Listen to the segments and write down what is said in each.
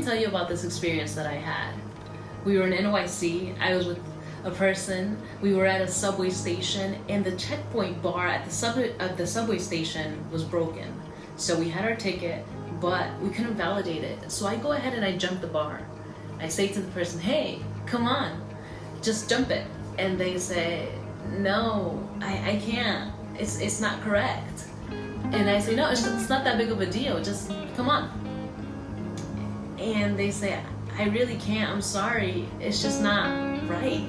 tell you about this experience that I had. We were in NYC. I was with a person. We were at a subway station, and the checkpoint bar at the subway station was broken. So we had our ticket, but we couldn't validate it. So I go ahead and I jump the bar. I say to the person, "Hey, come on, just jump it." And they say, "No, I can't. It's not correct." And I say, "No, it's not that big of a deal. Just come on." And they say, "I really can't. I'm sorry. It's just not right."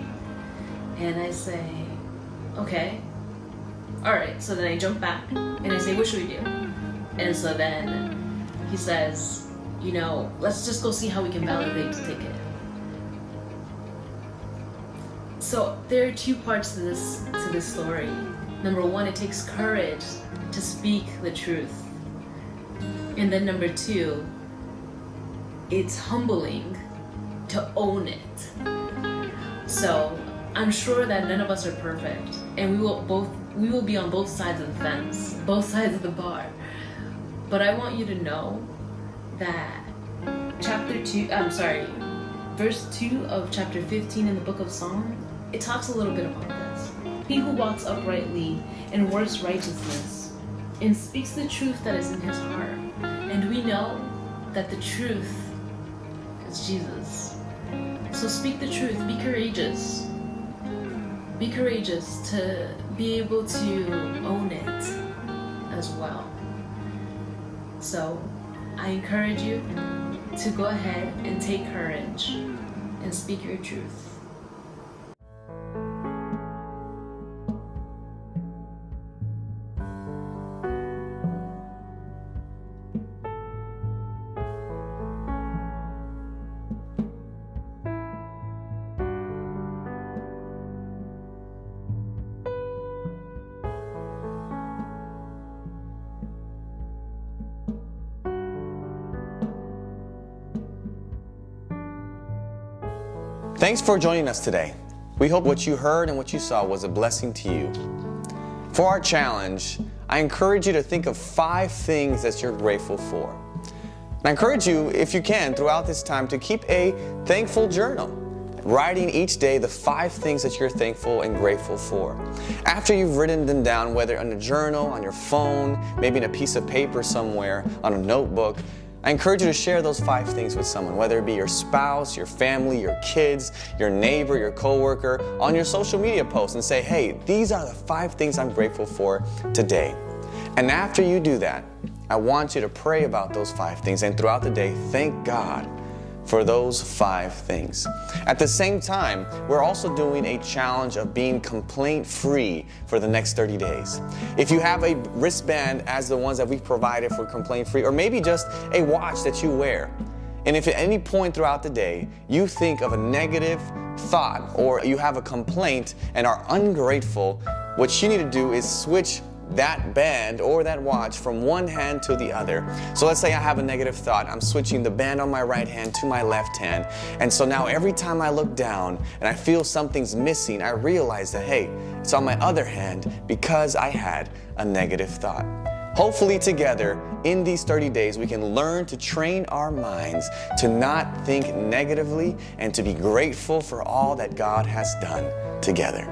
And I say, "Okay. All right." So then I jump back and I say, "What should we do?" And so then he says, "Let's just go see how we can validate the ticket." So there are two parts to this story. Number one, it takes courage to speak the truth. And then number two, it's humbling to own it. So I'm sure that none of us are perfect, and we will be on both sides of the fence, both sides of the bar. But I want you to know that verse 2 of chapter 15 in the book of Psalms, it talks a little bit about this. He who walks uprightly and works righteousness and speaks the truth that is in his heart. And we know that the truth is Jesus. So speak the truth, be courageous. Be courageous to be able to own it as well. So I encourage you to go ahead and take courage and speak your truth. Thanks for joining us today. We hope what you heard and what you saw was a blessing to you. For our challenge, I encourage you to think of 5 things that you're grateful for. And I encourage you, if you can, throughout this time to keep a thankful journal, writing each day the 5 things that you're thankful and grateful for. After you've written them down, whether on a journal, on your phone, maybe in a piece of paper somewhere, on a notebook, I encourage you to share those 5 things with someone, whether it be your spouse, your family, your kids, your neighbor, your coworker, on your social media post, and say, "Hey, these are the 5 things I'm grateful for today." And after you do that, I want you to pray about those 5 things, and throughout the day, thank God for those 5 things. At the same time, we're also doing a challenge of being complaint-free for the next 30 days. If you have a wristband as the ones that we've provided for complaint-free, or maybe just a watch that you wear, and if at any point throughout the day you think of a negative thought or you have a complaint and are ungrateful, what you need to do is switch that band or that watch from one hand to the other. So let's say I have a negative thought. I'm switching the band on my right hand to my left hand. And so now every time I look down and I feel something's missing, I realize that, hey, it's on my other hand because I had a negative thought. Hopefully together, in these 30 days, we can learn to train our minds to not think negatively and to be grateful for all that God has done together.